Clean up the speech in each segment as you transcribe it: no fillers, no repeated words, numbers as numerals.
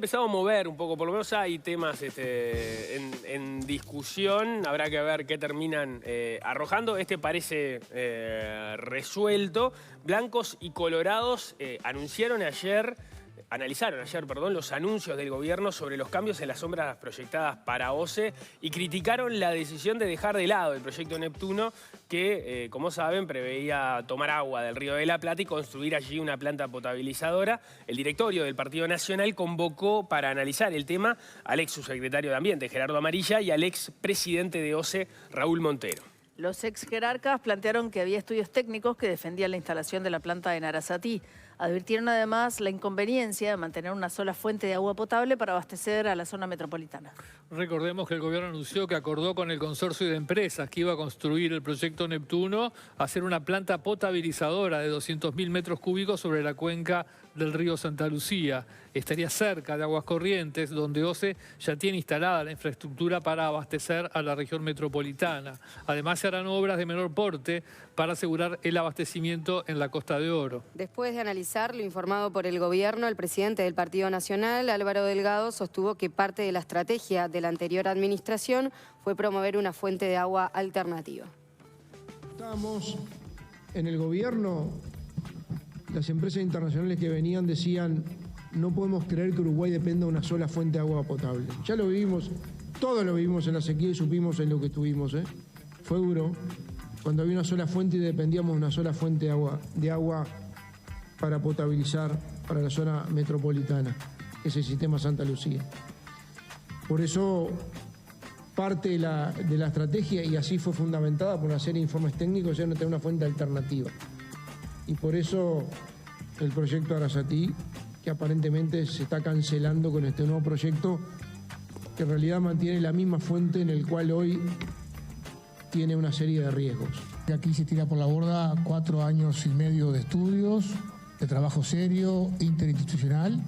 empezado a mover un poco, por lo menos hay temas en discusión, habrá que ver qué terminan arrojando. Este parece resuelto. Blancos y colorados analizaron ayer, los anuncios del gobierno sobre los cambios en las obras proyectadas para OCE y criticaron la decisión de dejar de lado el proyecto Neptuno que, como saben, preveía tomar agua del Río de la Plata y construir allí una planta potabilizadora. El directorio del Partido Nacional convocó para analizar el tema al ex subsecretario de Ambiente, Gerardo Amarilla, y al ex presidente de OCE, Raúl Montero. Los ex jerarcas plantearon que había estudios técnicos que defendían la instalación de la planta en Arasatí. Advirtieron además la inconveniencia de mantener una sola fuente de agua potable para abastecer a la zona metropolitana. Recordemos que el gobierno anunció que acordó con el consorcio de empresas que iba a construir el proyecto Neptuno hacer una planta potabilizadora de 200.000 metros cúbicos sobre la cuenca del río Santa Lucía. Estaría cerca de Aguas Corrientes, donde OCE ya tiene instalada la infraestructura para abastecer a la región metropolitana. Además, se harán obras de menor porte para asegurar el abastecimiento en la Costa de Oro. Después de analizar lo informado por el gobierno, el presidente del Partido Nacional, Álvaro Delgado, sostuvo que parte de la estrategia de la anterior administración fue promover una fuente de agua alternativa. Estábamos en el gobierno, las empresas internacionales que venían decían: no podemos creer que Uruguay dependa de una sola fuente de agua potable. Ya lo vivimos, todos lo vivimos en la sequía y supimos en lo que estuvimos. Fue duro, cuando había una sola fuente y dependíamos de una sola fuente de agua para potabilizar para la zona metropolitana, ese sistema Santa Lucía. Por eso parte de la estrategia, y así fue fundamentada por una serie de informes técnicos, era tener una fuente alternativa. Y por eso el proyecto Arasatí, que aparentemente se está cancelando con este nuevo proyecto, que en realidad mantiene la misma fuente en el cual hoy tiene una serie de riesgos. Aquí se tira por la borda 4 años y medio de estudios, de trabajo serio, interinstitucional,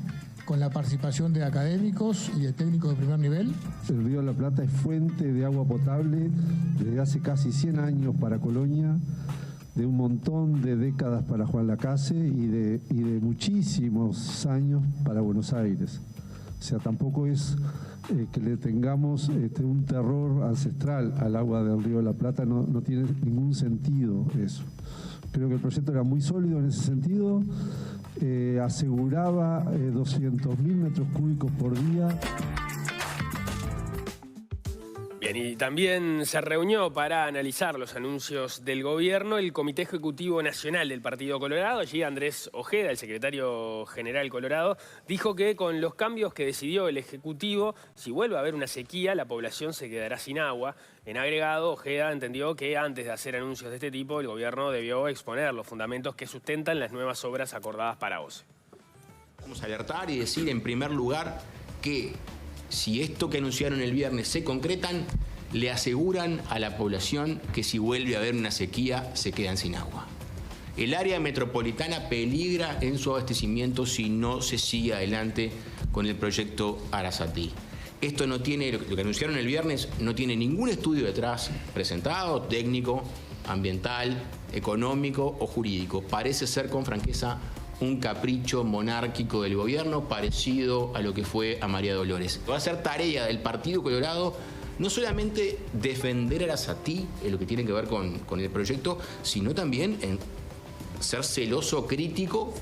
con la participación de académicos y de técnicos de primer nivel. El Río de la Plata es fuente de agua potable desde hace casi 100 años para Colonia, de un montón de décadas para Juan Lacase y de muchísimos años para Buenos Aires. O sea, tampoco es que le tengamos un terror ancestral al agua del Río de la Plata, no tiene ningún sentido eso. Creo que el proyecto era muy sólido en ese sentido, aseguraba 200.000 metros cúbicos por día. Bien, y también se reunió para analizar los anuncios del gobierno el Comité Ejecutivo Nacional del Partido Colorado. Allí Andrés Ojeda, el secretario general colorado, dijo que con los cambios que decidió el Ejecutivo, si vuelve a haber una sequía, la población se quedará sin agua. En agregado, Ojeda entendió que antes de hacer anuncios de este tipo, el gobierno debió exponer los fundamentos que sustentan las nuevas obras acordadas para OCE. Vamos a alertar y decir en primer lugar que si esto que anunciaron el viernes se concretan, le aseguran a la población que si vuelve a haber una sequía, se quedan sin agua. El área metropolitana peligra en su abastecimiento si no se sigue adelante con el proyecto Arasatí. Esto no tiene, lo que anunciaron el viernes, no tiene ningún estudio detrás presentado, técnico, ambiental, económico o jurídico. Parece ser, con franqueza, un capricho monárquico del gobierno parecido a lo que fue a María Dolores. Va a ser tarea del Partido Colorado no solamente defender a Arasatí en lo que tiene que ver con el proyecto, sino también en ser celoso crítico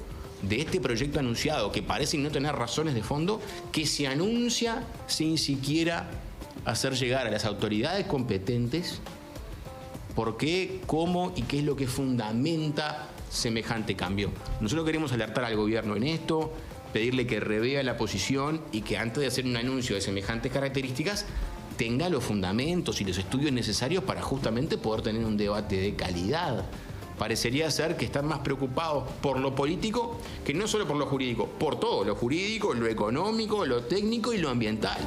de este proyecto anunciado, que parece no tener razones de fondo, que se anuncia sin siquiera hacer llegar a las autoridades competentes por qué, cómo y qué es lo que fundamenta semejante cambio. Nosotros queremos alertar al gobierno en esto, pedirle que revea la posición y que antes de hacer un anuncio de semejantes características tenga los fundamentos y los estudios necesarios para justamente poder tener un debate de calidad. Parecería ser que están más preocupados por lo político que no solo por lo jurídico, por todo, lo jurídico, lo económico, lo técnico y lo ambiental.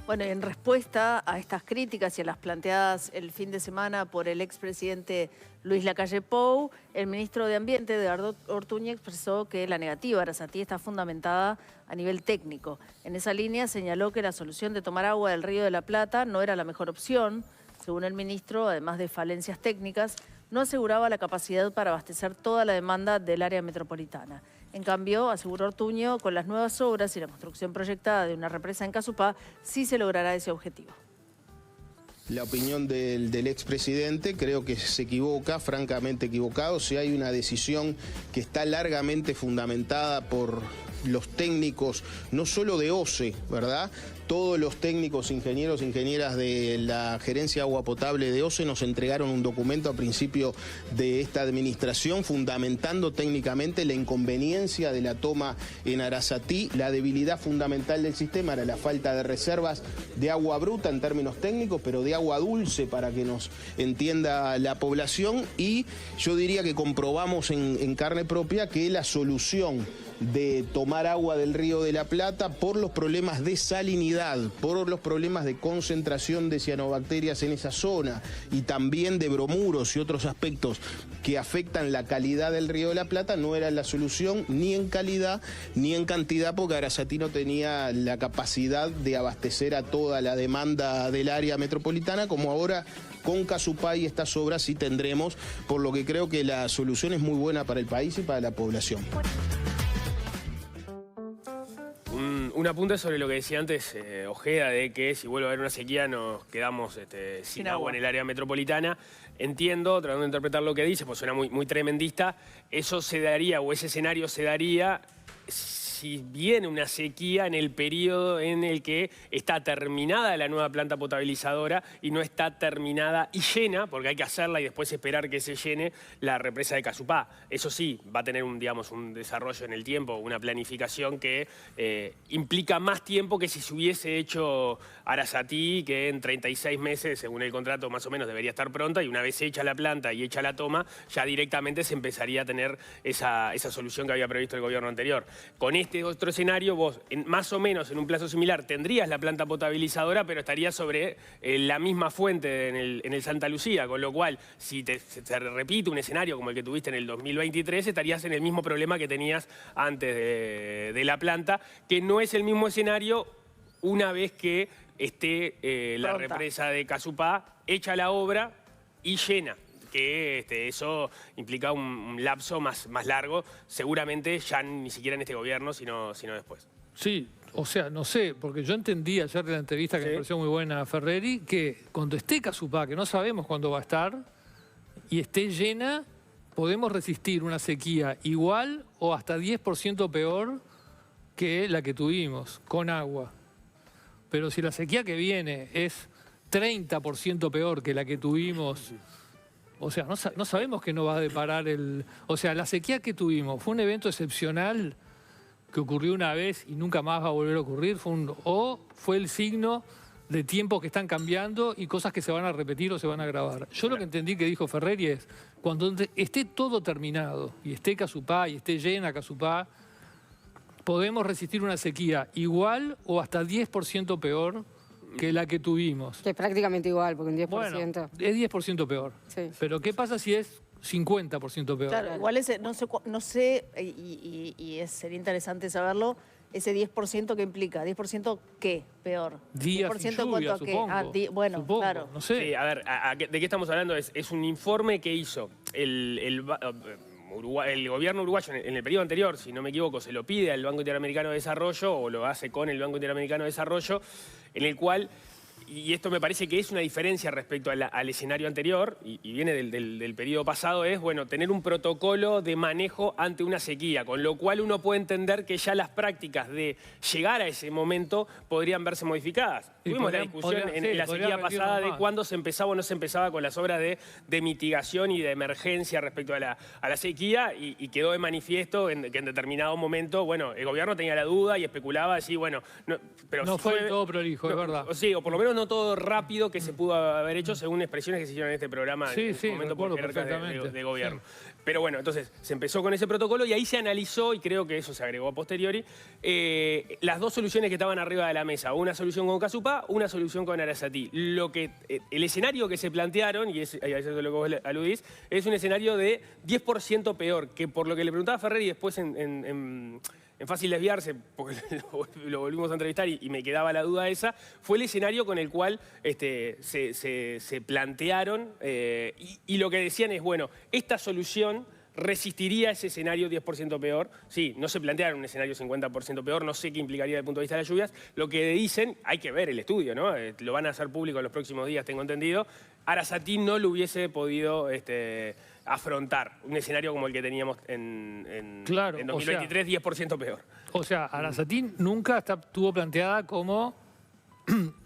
Bueno, en respuesta a estas críticas y a las planteadas el fin de semana por el expresidente Luis Lacalle Pou, el ministro de Ambiente, Edgardo Ortuño, expresó que la negativa a Arasatí está fundamentada a nivel técnico. En esa línea señaló que la solución de tomar agua del Río de la Plata no era la mejor opción. Según el ministro, además de falencias técnicas, no aseguraba la capacidad para abastecer toda la demanda del área metropolitana. En cambio, aseguró Ortuño, con las nuevas obras y la construcción proyectada de una represa en Casupá, sí se logrará ese objetivo. La opinión del expresidente creo que se equivoca, francamente equivocado. Si hay una decisión que está largamente fundamentada por los técnicos, no solo de OCE, ¿verdad? Todos los técnicos, ingenieros, ingenieras de la Gerencia de Agua Potable de OCE nos entregaron un documento a principio de esta administración fundamentando técnicamente la inconveniencia de la toma en Arasatí. La debilidad fundamental del sistema era la falta de reservas de agua bruta en términos técnicos, pero de agua dulce para que nos entienda la población. Y yo diría que comprobamos en carne propia que la solución de tomar agua del Río de la Plata por los problemas de salinidad, por los problemas de concentración de cianobacterias en esa zona y también de bromuros y otros aspectos que afectan la calidad del Río de la Plata, no era la solución ni en calidad ni en cantidad, porque Arasatí no tenía la capacidad de abastecer a toda la demanda del área metropolitana, como ahora con Casupá y estas obras sí tendremos, por lo que creo que la solución es muy buena para el país y para la población. Un apunte sobre lo que decía antes Ojeda, de que si vuelve a haber una sequía nos quedamos sin agua en el área metropolitana. Entiendo, tratando de interpretar lo que dice, pues suena muy tremendista. Eso se daría, o ese escenario se daría, si viene una sequía en el periodo en el que está terminada la nueva planta potabilizadora y no está terminada y llena, porque hay que hacerla y después esperar que se llene la represa de Casupá. Eso sí, va a tener un desarrollo en el tiempo, una planificación que implica más tiempo que si se hubiese hecho Arasatí, que en 36 meses, según el contrato, más o menos debería estar pronta, y una vez hecha la planta y hecha la toma, ya directamente se empezaría a tener esa solución que había previsto el gobierno anterior. Con este otro escenario, vos, más o menos en un plazo similar, tendrías la planta potabilizadora, pero estaría sobre la misma fuente en el Santa Lucía, con lo cual, si se repite un escenario como el que tuviste en el 2023, estarías en el mismo problema que tenías antes de la planta, que no es el mismo escenario una vez que esté la represa de Casupá hecha la obra y llena. Que eso implica un lapso más largo, seguramente ya ni siquiera en este gobierno, sino después. Sí, o sea, no sé, porque yo entendí ayer de la entrevista que me pareció muy buena a Ferreri, que cuando esté Casupá, que no sabemos cuándo va a estar, y esté llena, podemos resistir una sequía igual o hasta 10% peor que la que tuvimos, con agua. Pero si la sequía que viene es 30% peor que la que tuvimos... O sea, no sabemos que no va a deparar el... O sea, la sequía que tuvimos fue un evento excepcional que ocurrió una vez y nunca más va a volver a ocurrir. O fue el signo de tiempos que están cambiando y cosas que se van a repetir o se van a agravar. Yo lo que entendí que dijo Ferreri es, cuando esté todo terminado y esté Casupá y esté llena Casupá, podemos resistir una sequía igual o hasta 10% peor que la que tuvimos. Que es prácticamente igual, porque un 10%... Bueno, es 10% peor. Sí. Pero ¿qué pasa si es 50% peor? Claro, igual no sé sería interesante saberlo, ese 10% ¿qué implica? ¿10% qué peor? Días 10% sin lluvia, ¿cuánto supongo. bueno, Supongo, claro. no sé. Sí, a ver, ¿de qué estamos hablando? Es un informe que hizo el gobierno uruguayo en el periodo anterior, si no me equivoco, se lo pide al Banco Interamericano de Desarrollo o lo hace con el Banco Interamericano de Desarrollo, en el cual, y esto me parece que es una diferencia respecto al escenario anterior, y viene del periodo pasado, es, bueno, tener un protocolo de manejo ante una sequía, con lo cual uno puede entender que ya las prácticas de llegar a ese momento podrían verse modificadas. Tuvimos la discusión en la sequía pasada de cuándo se empezaba o no se empezaba con las obras de mitigación y de emergencia respecto a la sequía, y quedó de manifiesto que en determinado momento, bueno, el gobierno tenía la duda y especulaba, así, bueno... pero no si fue todo prolijo, es verdad. Sí, o por lo menos no todo rápido que se pudo haber hecho según expresiones que se hicieron en este programa en Sí, momento por jerarcas de gobierno. Sí. Pero bueno, entonces se empezó con ese protocolo y ahí se analizó, y creo que eso se agregó a posteriori, las dos soluciones que estaban arriba de la mesa. Una solución con Casupá, una solución con Arasatí. El escenario que se plantearon, y eso es lo que vos aludís, es un escenario de 10% peor, que por lo que le preguntaba a Ferreri después en Fácil Desviarse, porque lo volvimos a entrevistar y me quedaba la duda esa, fue el escenario con el cual se plantearon y lo que decían es, bueno, esta solución resistiría ese escenario 10% peor. Sí, no se plantearon un escenario 50% peor, no sé qué implicaría desde el punto de vista de las lluvias. Lo que dicen, hay que ver el estudio, ¿no? Lo van a hacer público en los próximos días, tengo entendido. Arasatí no lo hubiese podido afrontar un escenario como el que teníamos en 2023, 10% peor. O sea, Arasatí nunca estuvo planteada como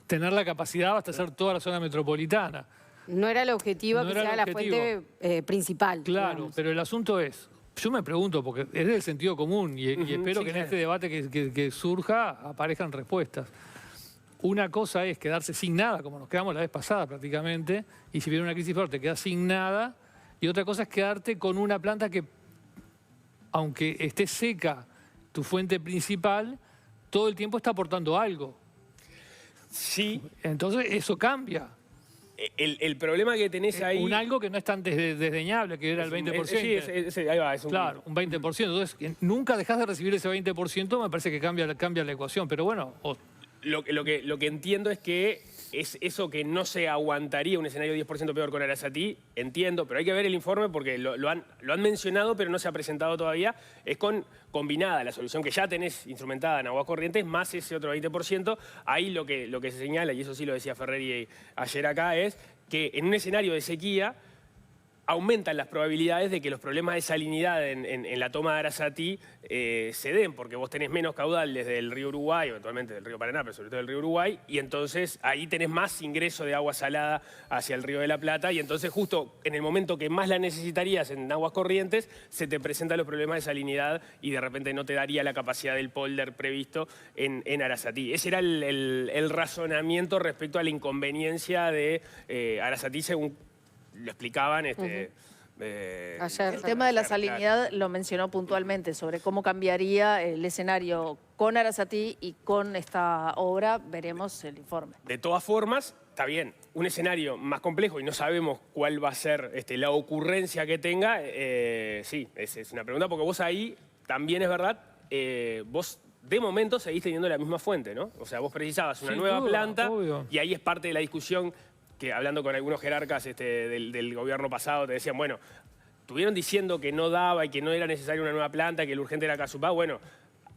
tener la capacidad de abastecer toda la zona metropolitana. No era el objetivo que sea la fuente principal. Claro, digamos. pero el asunto es, yo me pregunto, porque es del sentido común y espero que en este debate que surja aparezcan respuestas. Una cosa es quedarse sin nada, como nos quedamos la vez pasada prácticamente, y si viene una crisis fuerte te quedas sin nada, y otra cosa es quedarte con una planta que, aunque esté seca tu fuente principal, todo el tiempo está aportando algo. Sí. Entonces eso cambia. El problema que tenés ahí... Un algo que no es tan desdeñable, que era el 20%. Sí, ahí va. Es claro, un 20%. Entonces, nunca dejás de recibir ese 20%, me parece que cambia la ecuación. Pero bueno... Lo que entiendo es que es eso que no se aguantaría un escenario 10% peor con Arasatí, entiendo, pero hay que ver el informe porque lo han mencionado, pero no se ha presentado todavía. Es combinada la solución que ya tenés instrumentada en Aguas Corrientes, más ese otro 20%. Ahí lo que se señala, y eso sí lo decía Ferreri ayer acá, es que en un escenario de sequía aumentan las probabilidades de que los problemas de salinidad en la toma de Arasatí se den, porque vos tenés menos caudal desde el río Uruguay, eventualmente del río Paraná, pero sobre todo del río Uruguay, y entonces ahí tenés más ingreso de agua salada hacia el río de la Plata, y entonces justo en el momento que más la necesitarías en Aguas Corrientes, se te presentan los problemas de salinidad y de repente no te daría la capacidad del polder previsto en Arasatí. Ese era el razonamiento respecto a la inconveniencia de Arasatí, según lo explicaban ayer. El tema de la salinidad lo mencionó puntualmente, sobre cómo cambiaría el escenario con Arasatí y con esta obra. Veremos el informe. De todas formas, está bien, un escenario más complejo y no sabemos cuál va a ser la ocurrencia que tenga. Sí, es una pregunta, porque vos ahí también es verdad, vos de momento seguís teniendo la misma fuente, ¿no? O sea, vos precisabas una nueva planta, obvio. Y ahí es parte de la discusión que, hablando con algunos jerarcas del gobierno pasado, te decían, bueno, estuvieron diciendo que no daba y que no era necesaria una nueva planta, que lo urgente era Casupá. Bueno,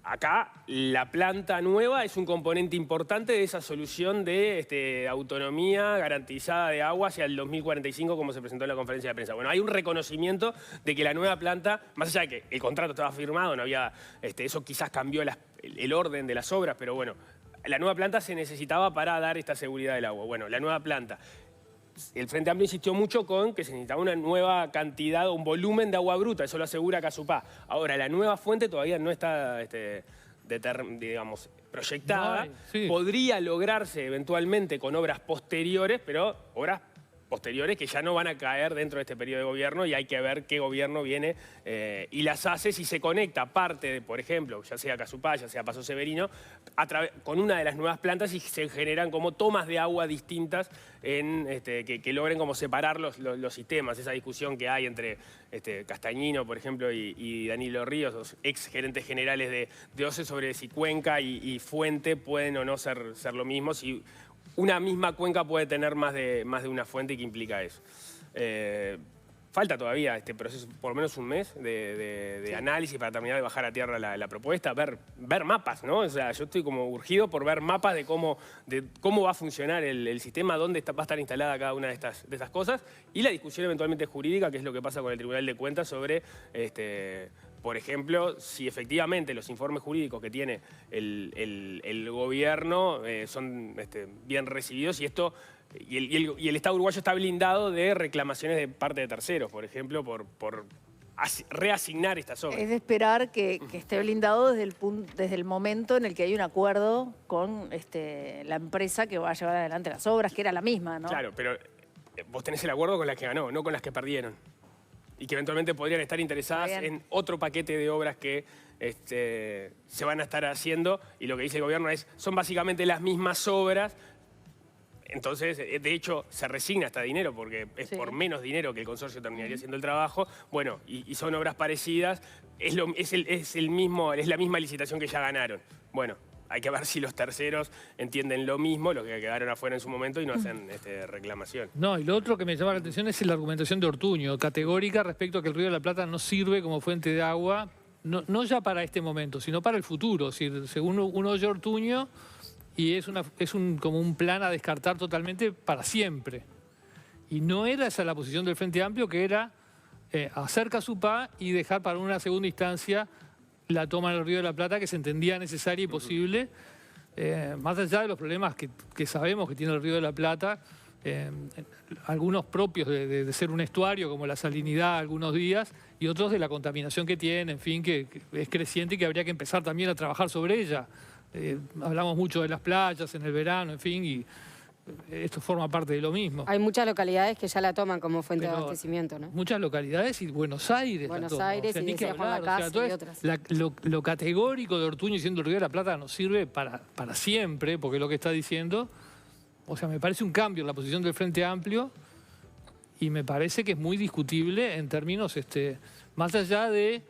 acá la planta nueva es un componente importante de esa solución de autonomía garantizada de agua hacia el 2045, como se presentó en la conferencia de prensa. Bueno, hay un reconocimiento de que la nueva planta, más allá de que el contrato estaba firmado, no había, eso quizás cambió el orden de las obras, pero bueno, la nueva planta se necesitaba para dar esta seguridad del agua. Bueno, la nueva planta. El Frente Amplio insistió mucho con que se necesitaba una nueva cantidad, un volumen de agua bruta, eso lo asegura Casupá. Ahora, la nueva fuente todavía no está, digamos, proyectada. No, sí. Podría lograrse eventualmente con obras posteriores, pero obras posteriores que ya no van a caer dentro de este periodo de gobierno, y hay que ver qué gobierno viene y las hace, si se conecta parte de, por ejemplo, ya sea Casupá, ya sea Paso Severino, con una de las nuevas plantas, y se generan como tomas de agua distintas que logren como separar los sistemas. Esa discusión que hay entre Castañino, por ejemplo, y Danilo Ríos, los ex gerentes generales de OCE, sobre si cuenca y fuente pueden o no ser lo mismo, si una misma cuenca puede tener más de una fuente, y que implica eso. Falta todavía este proceso, por lo menos un mes de análisis para terminar de bajar a tierra la propuesta, ver mapas, ¿no? O sea, yo estoy como urgido por ver mapas de cómo va a funcionar el sistema, dónde va a estar instalada cada una de estas cosas, y la discusión eventualmente jurídica, que es lo que pasa con el Tribunal de Cuentas sobre... por ejemplo, si efectivamente los informes jurídicos que tiene el gobierno son bien recibidos, y el Estado uruguayo está blindado de reclamaciones de parte de terceros, por ejemplo, por reasignar estas obras. Es de esperar que esté blindado desde el momento en el que hay un acuerdo con la empresa que va a llevar adelante las obras, que era la misma, ¿no? Claro, pero vos tenés el acuerdo con las que ganó, no con las que perdieron. Y que eventualmente podrían estar interesadas en otro paquete de obras que se van a estar haciendo, y lo que dice el gobierno son básicamente las mismas obras. Entonces, de hecho, se resigna hasta dinero, porque es por menos dinero que el consorcio terminaría haciendo el trabajo. Bueno, y son obras parecidas, es la misma licitación que ya ganaron. Bueno, hay que ver si los terceros entienden lo mismo, los que quedaron afuera en su momento y no hacen reclamación. No, y lo otro que me llama la atención es la argumentación de Ortuño, categórica respecto a que el Río de la Plata no sirve como fuente de agua, no ya para este momento, sino para el futuro. Es decir, según uno oye Ortuño, y es como un plan a descartar totalmente para siempre. Y no era esa la posición del Frente Amplio, que era hacer Casupá y dejar para una segunda instancia la toma del Río de la Plata, que se entendía necesaria y posible, más allá de los problemas que sabemos que tiene el Río de la Plata, algunos propios de ser un estuario, como la salinidad algunos días, y otros de la contaminación que tiene, en fin, que es creciente y que habría que empezar también a trabajar sobre ella. Hablamos mucho de las playas en el verano, en fin, y esto forma parte de lo mismo. Hay muchas localidades que ya la toman como fuente de abastecimiento, ¿no? Muchas localidades y Buenos Aires. Buenos Aires, y decía Juan Lacase y otras. Lo categórico de Ortuño diciendo el Río de la Plata nos sirve para siempre, porque es lo que está diciendo. O sea, me parece un cambio en la posición del Frente Amplio y me parece que es muy discutible en términos, más allá de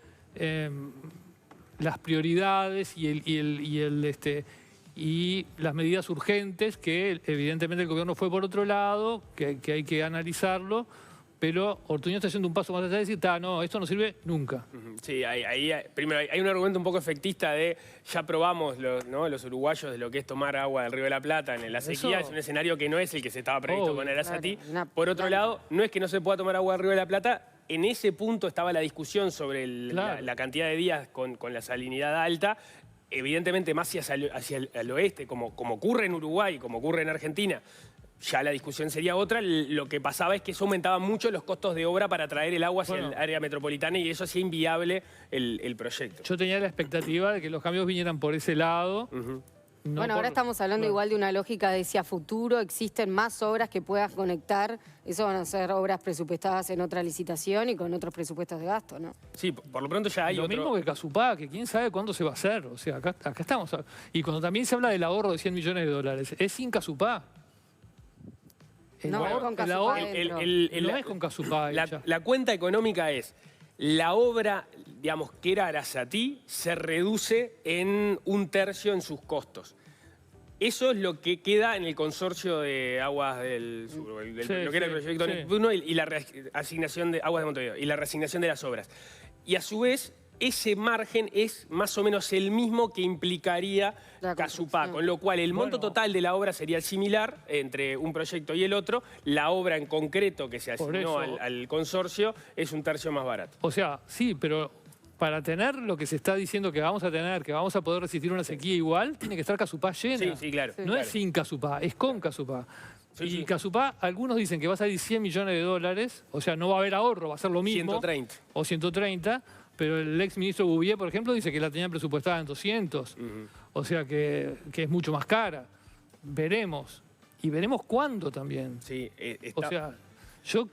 las prioridades y las medidas urgentes, que evidentemente el gobierno fue por otro lado, que hay que analizarlo, pero Ortuño está haciendo un paso más allá de decir, no, esto no sirve nunca. Sí, primero hay un argumento un poco efectista de ya probamos los uruguayos de lo que es tomar agua del Río de la Plata en la sequía, es un escenario que no es el que se estaba previsto con Arasati. Por otro lado, no es que no se pueda tomar agua del Río de la Plata, en ese punto estaba la discusión sobre la cantidad de días con la salinidad alta, evidentemente más hacia el oeste, como ocurre en Uruguay, como ocurre en Argentina. Ya la discusión sería otra. Lo que pasaba es que eso aumentaba mucho los costos de obra para traer el agua hacia el área metropolitana y eso hacía inviable el proyecto. Yo tenía la expectativa de que los cambios vinieran por ese lado. Bueno, ahora estamos hablando igual de una lógica de si a futuro existen más obras que puedas conectar. Eso van a ser obras presupuestadas en otra licitación y con otros presupuestos de gasto, ¿no? Sí, por lo pronto ya hay lo mismo que Casupá, que quién sabe cuándo se va a hacer. O sea, acá estamos. Y cuando también se habla del ahorro de 100 millones de dólares, es sin Casupá. No, es con Casupá no es con Casupá. La cuenta económica es, la obra, digamos, que era Arasatí, se reduce en 1/3 en sus costos. Eso es lo que queda en el consorcio de aguas del sur, lo que era el proyecto Neptuno y la reasignación de aguas de Montevideo y la reasignación de las obras. Y a su vez, ese margen es más o menos el mismo que implicaría Casupá, con lo cual el monto total de la obra sería similar entre un proyecto y el otro. La obra en concreto que se asignó al consorcio es 1/3 más barato. O sea, sí, pero para tener lo que se está diciendo que vamos a tener, que vamos a poder resistir una sequía igual, tiene que estar Casupá llena. Sí, claro. No es sin Casupá, es con Casupá. Y Casupá, algunos dicen que va a salir 100 millones de dólares, o sea, no va a haber ahorro, va a ser lo mismo. 130. O 130, pero el ex ministro Bouvier, por ejemplo, dice que la tenían presupuestada en 200. O sea, que es mucho más cara. Veremos. Y veremos cuándo también. Sí, O sea, yo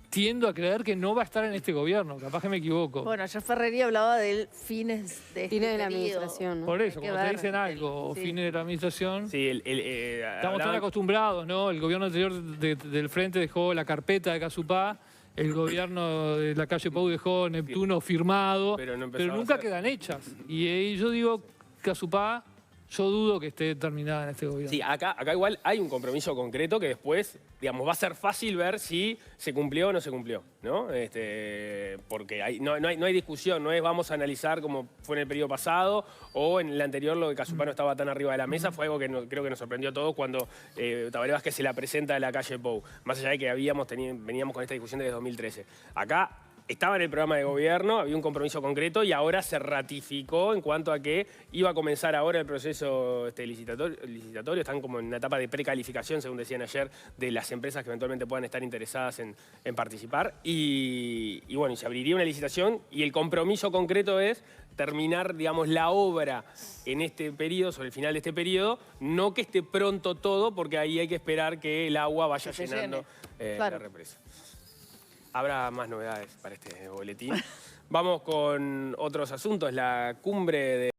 tiendo a creer que no va a estar en este gobierno, capaz que me equivoco. Bueno, ayer Ferrería hablaba del fines de la administración, ¿no? Por eso, cuando te dicen algo, fines de la administración, estamos tan acostumbrados, ¿no? El gobierno anterior del Frente dejó la carpeta de Casupá, el gobierno de la calle Pou dejó Neptuno firmado, pero nunca quedan hechas. Y yo digo, Casupá, yo dudo que esté terminada en este gobierno. Sí, acá igual hay un compromiso concreto que después, digamos, va a ser fácil ver si se cumplió o no se cumplió, ¿no? Porque no hay discusión, no es vamos a analizar como fue en el periodo pasado o en el anterior lo de Casupá no estaba tan arriba de la mesa, fue algo que creo que nos sorprendió a todos cuando Tabaré Vázquez se la presenta a la calle Pou, más allá de que veníamos con esta discusión desde 2013. Acá estaba en el programa de gobierno, había un compromiso concreto y ahora se ratificó en cuanto a que iba a comenzar ahora el proceso licitatorio. Están como en una etapa de precalificación, según decían ayer, de las empresas que eventualmente puedan estar interesadas en participar. Y bueno, y se abriría una licitación y el compromiso concreto es terminar, digamos, la obra en este periodo, sobre el final de este periodo, no que esté pronto todo, porque ahí hay que esperar que el agua vaya llenando la represa. Habrá más novedades para este boletín. Vamos con otros asuntos. La cumbre de